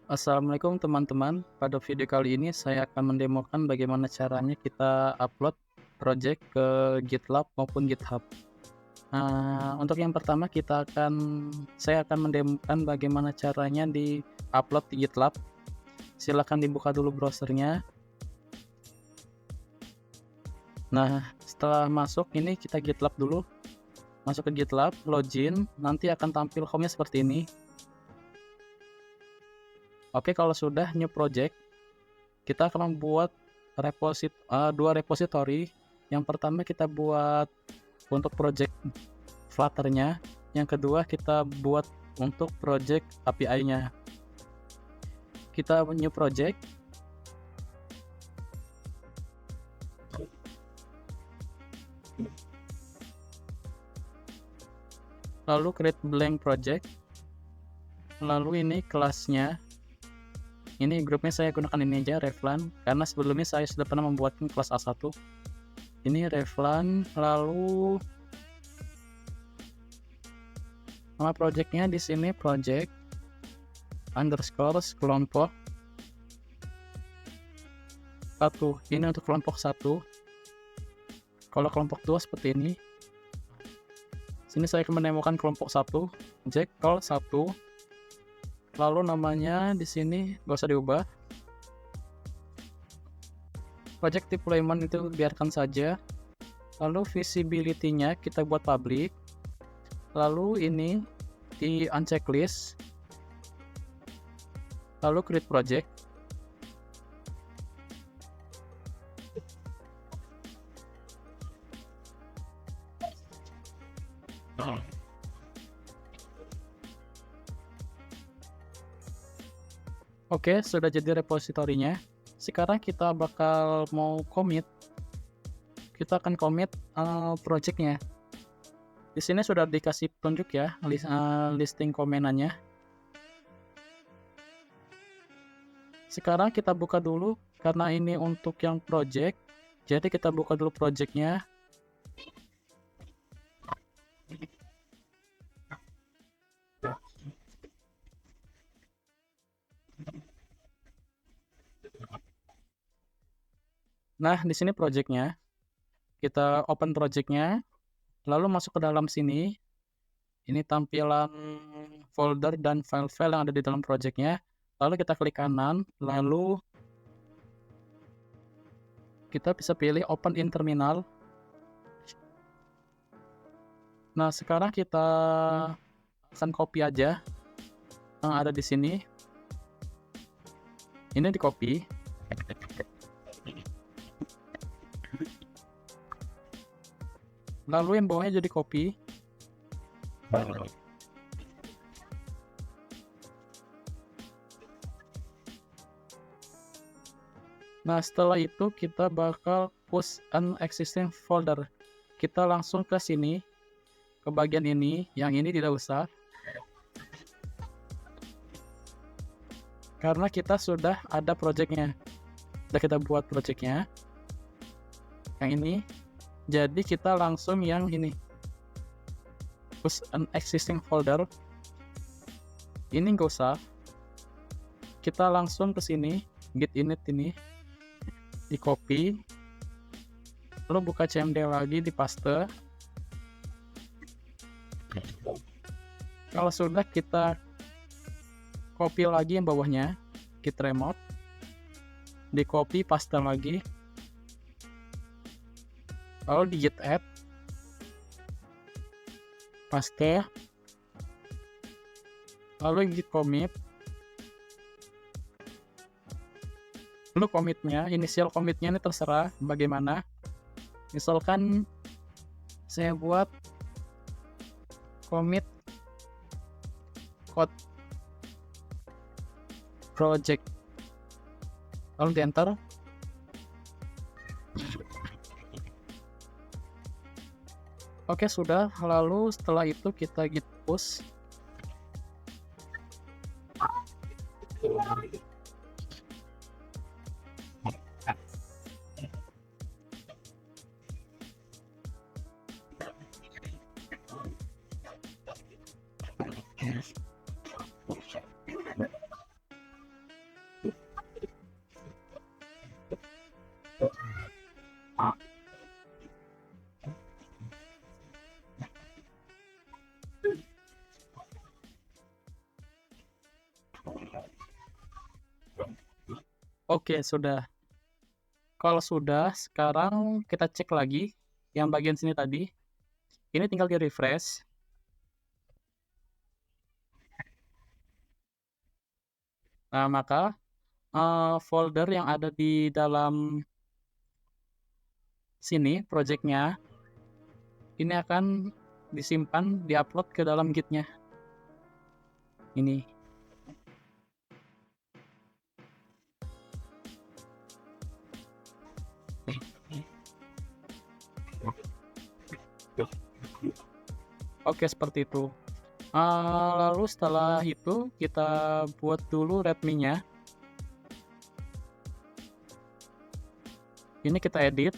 Assalamualaikum teman-teman. Pada video kali ini saya akan mendemokan bagaimana caranya kita upload project ke GitLab maupun GitHub. Untuk yang pertama saya akan mendemokan bagaimana caranya di upload di GitLab. Silahkan dibuka dulu browsernya. Nah, setelah masuk ini kita GitLab dulu. Masuk ke GitLab, login, nanti akan tampil home-nya seperti ini. Oke, kalau sudah new project, kita akan membuat dua repository. Yang pertama kita buat untuk project Flutter-nya, yang kedua kita buat untuk project API-nya. Kita new project, lalu create blank project, lalu ini kelasnya. Ini grupnya saya gunakan ini aja, Revlan, karena sebelumnya saya sudah pernah membuat kelas A1. Ini Revlan, lalu nama projectnya di sini project underscore kelompok 1. Ini untuk kelompok 1. Kalau kelompok 2 seperti ini. Sini saya akan menemukan kelompok 1, Jekyll 1. Lalu namanya di sini gak usah diubah. Project deployment itu biarkan saja. Lalu visibility-nya kita buat public. Lalu ini di unchecklist. Lalu create project. Oke, sudah jadi repositorinya. Sekarang kita bakal mau commit. Kita akan commit projectnya. Di sini sudah dikasih petunjuk ya, listing komenannya. Sekarang kita buka dulu, karena ini untuk yang project. Jadi kita buka dulu projectnya. Nah, di sini projectnya. Kita open projectnya, lalu masuk ke dalam sini. Ini tampilan folder dan file-file yang ada di dalam projectnya. Lalu kita klik kanan, lalu kita bisa pilih open in terminal. Nah, sekarang kita akan copy aja yang ada di sini. Ini di copy. Lalu yang bawahnya jadi copy. Nah, setelah itu kita bakal push an existing folder. Kita langsung ke sini, ke bagian ini. Yang ini tidak usah, karena kita sudah ada projectnya. Sudah kita buat projectnya. Yang ini. Jadi kita langsung yang ini. Push an existing folder. Ini nggak usah. Kita langsung ke sini, git init ini. Di copy. Lalu buka cmd lagi, di paste. Kalau sudah, kita copy lagi yang bawahnya, git remote, di copy, paste lagi, lalu di git add, paste, lalu git commit, lalu commitnya, initial commitnya ini terserah bagaimana. Misalkan saya buat commit code project, lalu di enter. Oke, sudah. Lalu setelah itu kita git push. Oke, sudah. Kalau sudah, sekarang kita cek lagi yang bagian sini tadi. Ini tinggal di-refresh. Nah, maka folder yang ada di dalam sini, project-nya, ini akan disimpan, diupload ke dalam Git-nya. Ini. Oke, seperti itu. Lalu setelah itu kita buat dulu readme-nya. Ini kita edit.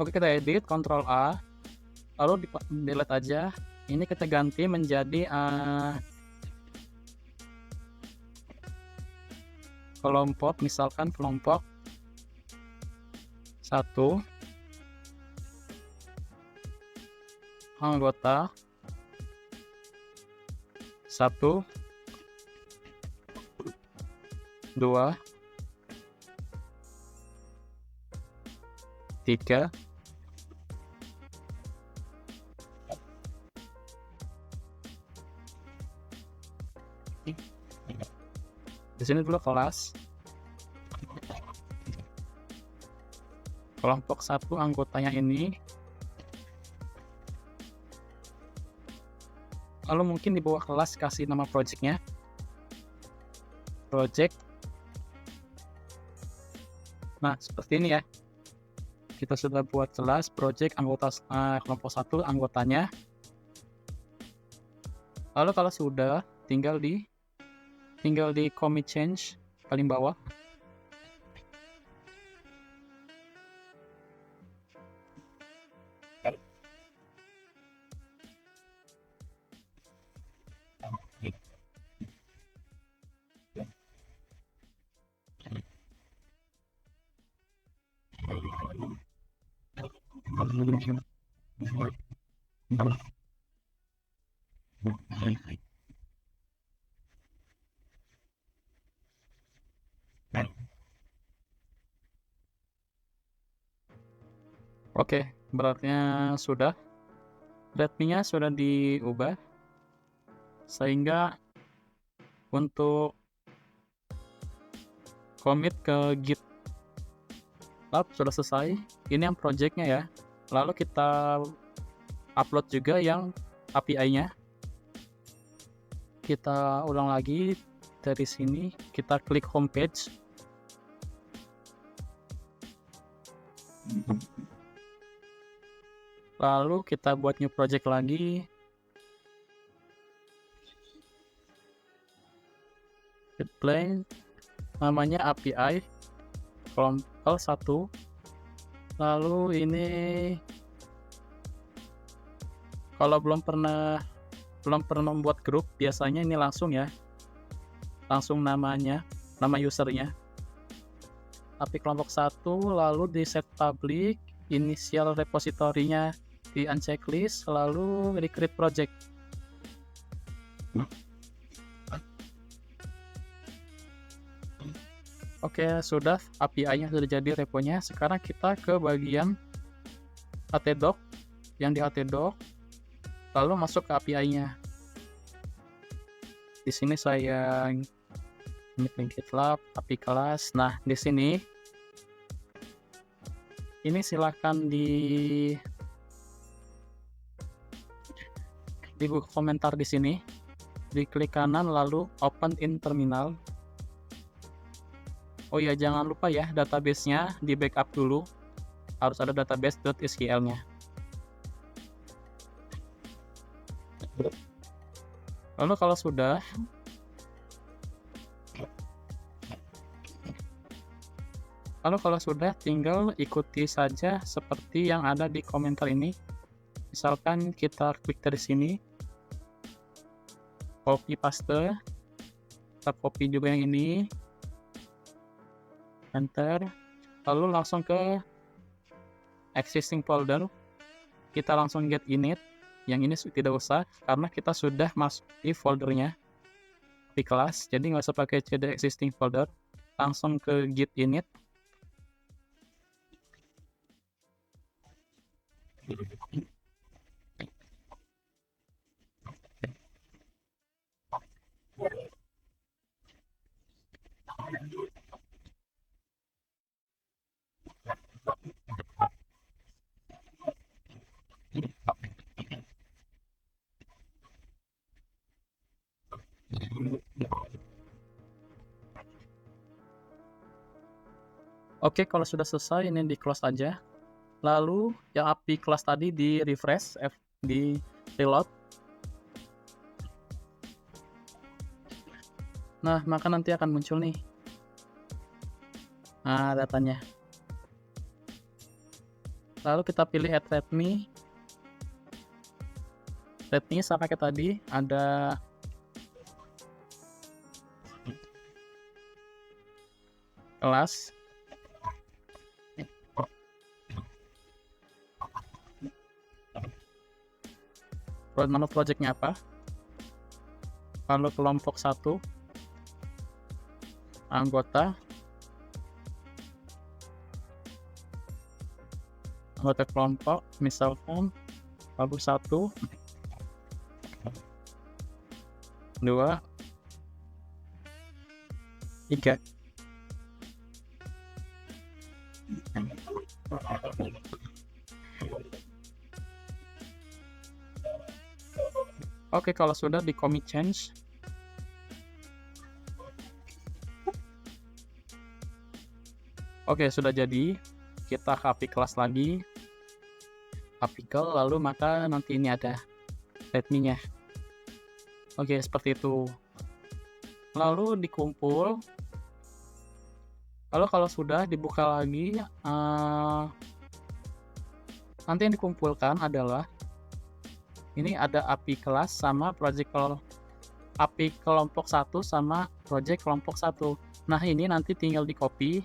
Oke, kita edit, Ctrl A, lalu delete aja. Ini kita ganti menjadi kelompok, misalkan kelompok 1 anggota 1 2 3 di sini dulu kelas kelompok 1 anggotanya ini, lalu mungkin di bawah kelas kasih nama project-nya project. Nah, seperti ini ya, kita sudah buat kelas project anggota kelompok 1 anggotanya. Lalu kalau sudah, tinggal di commit change paling bawah. Oke, berarti sudah, readme-nya sudah diubah, sehingga untuk commit ke GitLab sudah selesai. Ini yang project-nya ya. Lalu kita upload juga yang API-nya. Kita ulang lagi dari sini, kita klik homepage. Lalu kita buat new project lagi. Hit play, namanya API kelompok 1. Lalu ini kalau belum pernah membuat grup, biasanya ini langsung ya, langsung namanya, nama usernya API kelompok 1, lalu di set public, inisial repositorinya di unchecklist, lalu di create project. Oke, sudah, API-nya sudah jadi reponya. Sekarang kita ke bagian htdoc, yang di htdoc, lalu masuk ke API-nya. Di sini saya ini GitLab, API kelas. Nah, di sini ini silahkan di buku komentar di sini, diklik kanan lalu open in terminal. Oh ya, jangan lupa ya, database-nya di backup dulu, harus ada database.sql-nya. Lalu kalau sudah tinggal ikuti saja seperti yang ada di komentar ini. Misalkan kita klik dari sini, copy paste, kita copy juga yang ini, enter, lalu langsung ke existing folder, kita langsung get init. Yang ini tidak usah karena kita sudah masuk di foldernya di kelas, jadi nggak usah pakai cd existing folder, langsung ke git init. Oke, kalau sudah selesai ini di close aja. Lalu yang API kelas tadi di refresh, di reload. Nah, maka nanti akan muncul nih. Nah, datanya. Lalu kita pilih add readme. Readme sama kayak tadi, ada kelas. Nama projectnya apa? Lalu kelompok 1, anggota kelompok, misalkan lalu 1, 2, 3. Oke, kalau sudah di commit change. Oke, sudah jadi. Kita copy kelas lagi. Artikel, lalu maka nanti ini ada readme-nya. Oke, seperti itu. Lalu dikumpul. Lalu kalau sudah dibuka lagi, nanti yang dikumpulkan adalah ini ada API kelas sama project API kelompok 1 sama project kelompok 1. Nah, ini nanti tinggal di copy.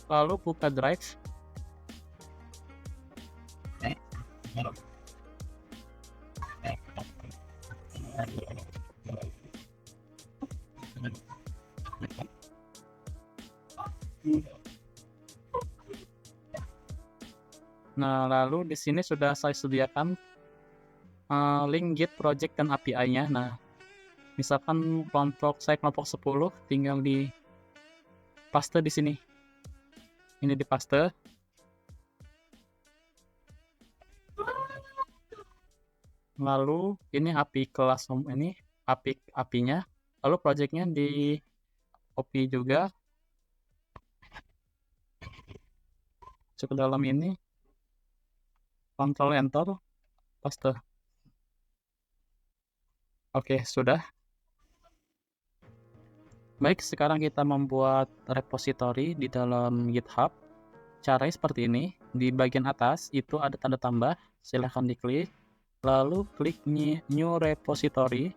Lalu buka drive. Nah, lalu di sini sudah saya sediakan link Git project dan API-nya. Nah, misalkan saya kelompok 10, tinggal di paste di sini. Ini di paste. Lalu ini API kelas ini API-nya. Lalu project-nya di copy juga. Masuk ke dalam ini. Ctrl Enter, paste. Oke, sudah. Baik, sekarang kita membuat repository di dalam GitHub. Caranya seperti ini. Di bagian atas itu ada tanda tambah, silahkan diklik. Lalu klik New Repository.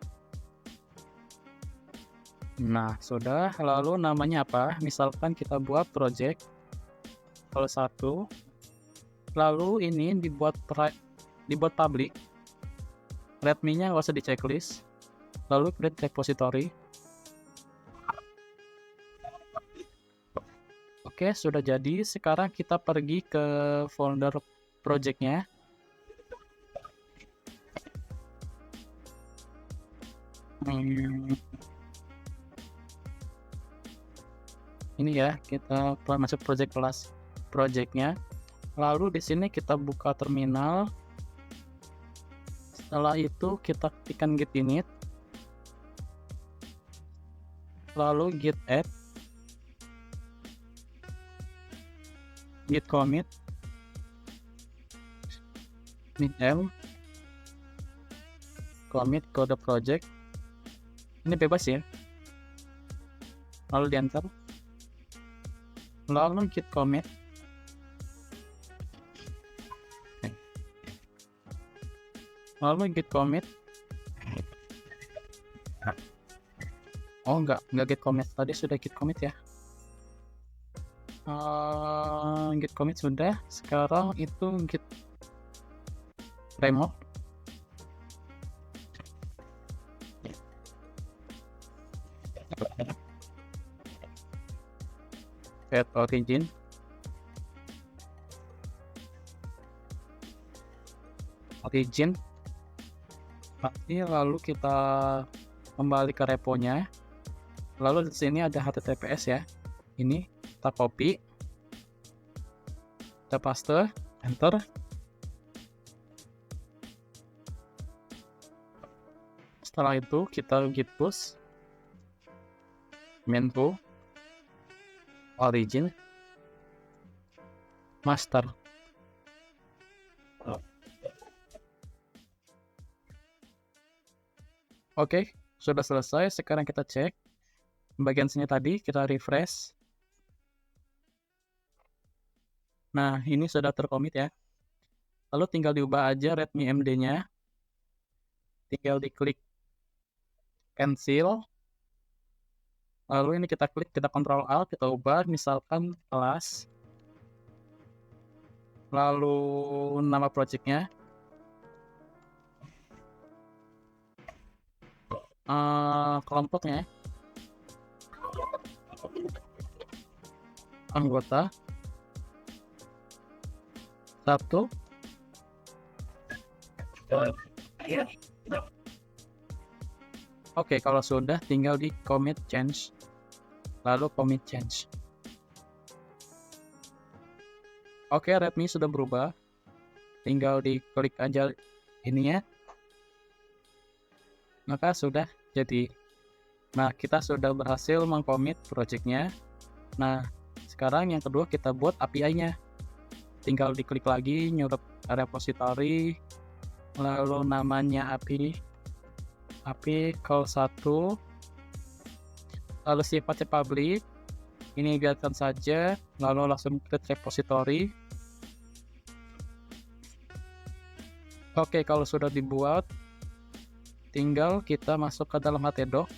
Nah, sudah. Lalu namanya apa? Misalkan kita buat project kalau 1. Lalu ini dibuat public. Readme-nya nggak usah di checklist. Lalu create repository. Oke, sudah jadi. Sekarang kita pergi ke folder project-nya. Ini ya, kita masuk project-nya. Lalu di sini kita buka terminal. Setelah itu kita ketikkan git init. Lalu git add, git commit. min-m commit code project, ini bebas ya, lalu di enter, lalu git commit, oh enggak git commit, tadi sudah git commit ya. Git commit sudah, sekarang itu git remove, add origin, lalu kita kembali ke reponya, lalu di sini ada https ya, ini kita copy, kita paste, enter, setelah itu kita git push min-to origin master. Oke, sudah selesai. Sekarang kita cek bagian sini tadi, kita refresh. Nah, ini sudah tercommit ya. Lalu tinggal diubah aja readme md-nya. Tinggal diklik cancel. Lalu ini kita klik, kita Ctrl Alt, kita ubah misalkan kelas. Lalu nama projectnya. Kelompoknya. Anggota. 1. Oke, kalau sudah tinggal di commit change. Lalu commit change. Oke, readme sudah berubah. Tinggal diklik aja ini ya. Maka sudah jadi. Nah, kita sudah berhasil mengcommit projectnya. Nah, sekarang yang kedua kita buat API-nya. Tinggal diklik lagi, nyuruh repository, lalu namanya API call 1, lalu sifatnya public, ini biarkan saja, lalu langsung create repository. Oke, kalau sudah dibuat, tinggal kita masuk ke dalam htdoc.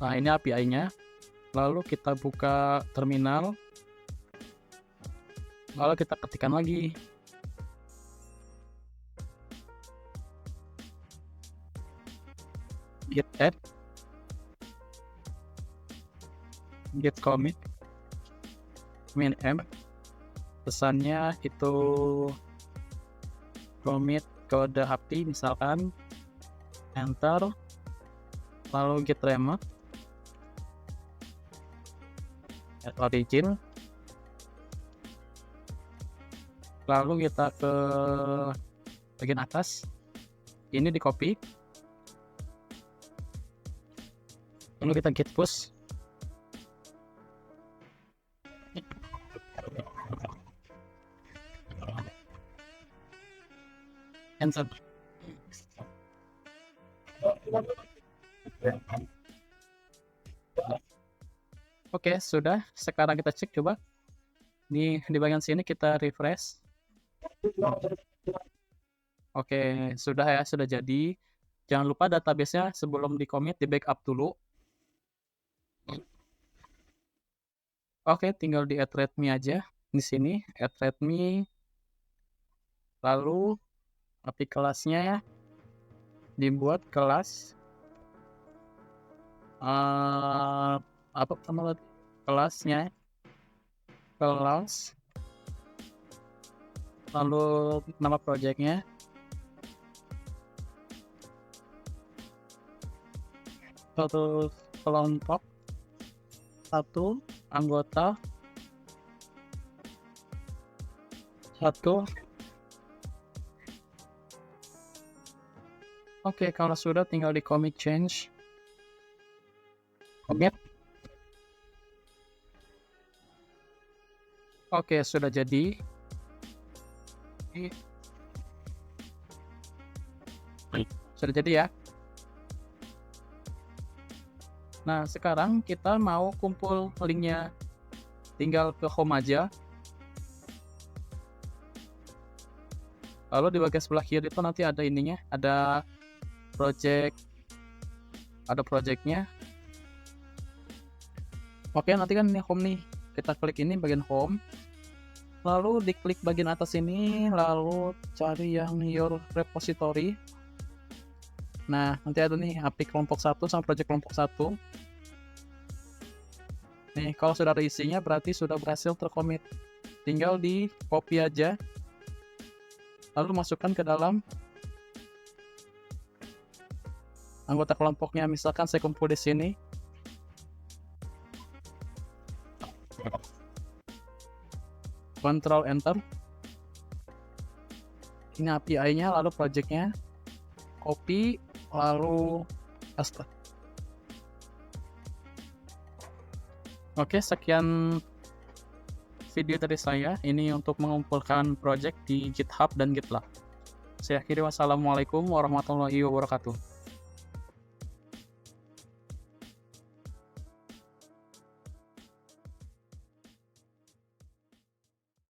Nah, ini API-nya. Lalu kita buka terminal. Lalu kita ketikkan lagi. Git add, git commit, min-m. Pesannya itu commit kode API misalkan. Enter. Lalu git remove. Add origin, lalu kita ke bagian atas, ini di copy, lalu kita git push, enter. Oke, sudah. Sekarang kita cek coba. Di bagian sini kita refresh. Oke, sudah ya, sudah jadi. Jangan lupa database-nya sebelum di-commit di backup dulu. Oke, tinggal di add readme aja. Di sini add readme. Lalu API kelasnya ya. Dibuat kelas apa pertama kelasnya, kelas, lalu nama projectnya, satu kelompok, 1 anggota, 1 Oke, kalau sudah tinggal di commit change. Commit. Oke, sudah jadi. Sudah jadi ya. Nah, sekarang kita mau kumpul linknya. Tinggal ke home aja. Lalu di bagian sebelah kiri itu nanti ada ininya, ada projectnya. Oke, nanti kan ini home nih. Kita klik ini bagian home. Lalu diklik bagian atas ini, lalu cari yang your repository. Nah, nanti ada nih API kelompok 1 sama project kelompok 1. Nih, kalau sudah ada isinya berarti sudah berhasil tercommit. Tinggal di copy aja. Lalu masukkan ke dalam anggota kelompoknya. Misalkan saya kumpul di sini. Control Enter. Ini API-nya, lalu project-nya. Copy, lalu paste. Oke, sekian video dari saya. Ini untuk mengumpulkan project di GitHub dan GitLab. Saya akhiri, wassalamualaikum warahmatullahi wabarakatuh.